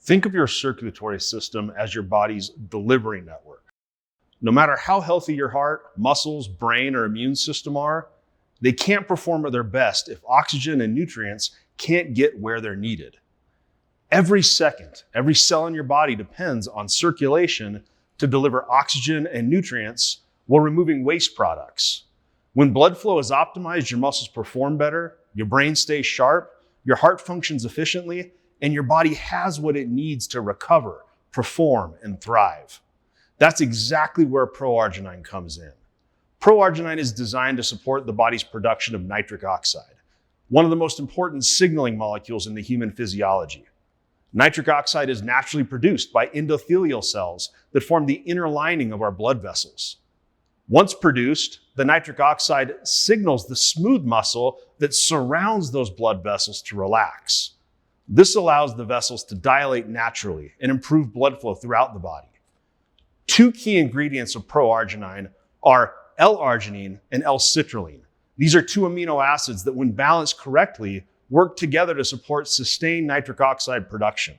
Think of your circulatory system as your body's delivery network. No matter how healthy your heart, muscles, brain, or immune system are, they can't perform at their best if oxygen and nutrients can't get where they're needed. Every second, every cell in your body depends on circulation to deliver oxygen and nutrients while removing waste products. When blood flow is optimized, your muscles perform better, your brain stays sharp, your heart functions efficiently, and your body has what it needs to recover, perform, and thrive. That's exactly where ProArgi-9 comes in. ProArgi-9 is designed to support the body's production of nitric oxide, one of the most important signaling molecules in the human physiology. Nitric oxide is naturally produced by endothelial cells that form the inner lining of our blood vessels. Once produced, the nitric oxide signals the smooth muscle that surrounds those blood vessels to relax. This allows the vessels to dilate naturally and improve blood flow throughout the body. Two key ingredients of ProArgi-9 are L-arginine and L-citrulline. These are two amino acids that, when balanced correctly, work together to support sustained nitric oxide production.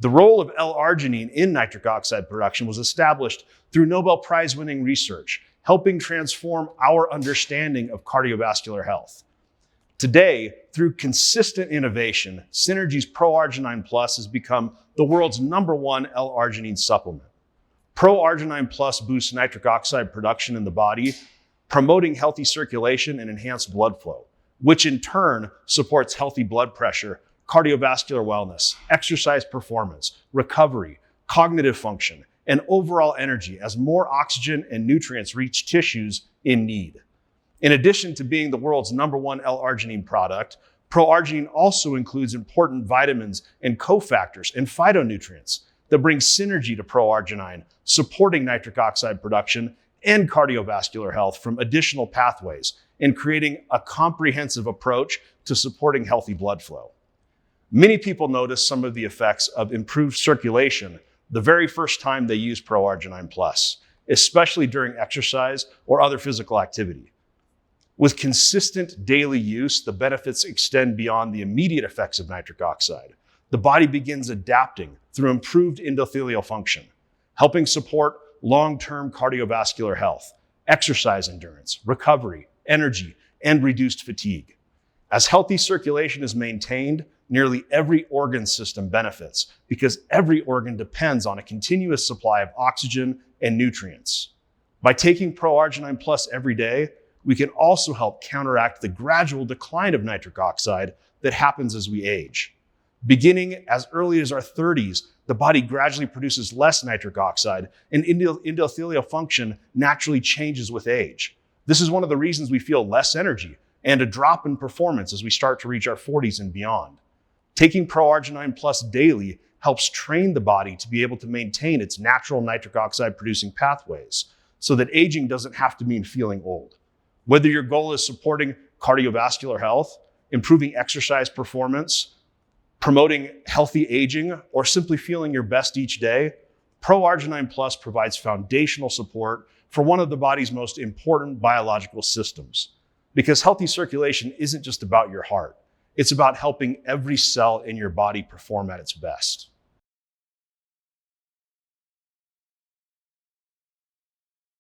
The role of L-arginine in nitric oxide production was established through Nobel Prize-winning research, helping transform our understanding of cardiovascular health. Today, through consistent innovation, Synergy's ProArgi-9 Plus has become the world's #1 L-arginine supplement. ProArgi-9 Plus boosts nitric oxide production in the body, promoting healthy circulation and enhanced blood flow, which in turn supports healthy blood pressure, cardiovascular wellness, exercise performance, recovery, cognitive function, and overall energy as more oxygen and nutrients reach tissues in need. In addition to being the world's #1 L-arginine product, ProArgi-9 also includes important vitamins and cofactors and phytonutrients that bring synergy to ProArgi-9, supporting nitric oxide production and cardiovascular health from additional pathways and creating a comprehensive approach to supporting healthy blood flow. Many people notice some of the effects of improved circulation the very first time they use ProArgi-9 Plus, especially during exercise or other physical activity. With consistent daily use, the benefits extend beyond the immediate effects of nitric oxide. The body begins adapting through improved endothelial function, helping support long-term cardiovascular health, exercise endurance, recovery, energy, and reduced fatigue. As healthy circulation is maintained, nearly every organ system benefits because every organ depends on a continuous supply of oxygen and nutrients. By taking ProArgi-9 Plus every day, we can also help counteract the gradual decline of nitric oxide that happens as we age. Beginning as early as our 30s, the body gradually produces less nitric oxide, and endothelial function naturally changes with age. This is one of the reasons we feel less energy and a drop in performance as we start to reach our 40s and beyond. Taking ProArgi-9 Plus daily helps train the body to be able to maintain its natural nitric oxide producing pathways so that aging doesn't have to mean feeling old. Whether your goal is supporting cardiovascular health, improving exercise performance, promoting healthy aging, or simply feeling your best each day, ProArgi-9 Plus provides foundational support for one of the body's most important biological systems. Because healthy circulation isn't just about your heart. It's about helping every cell in your body perform at its best.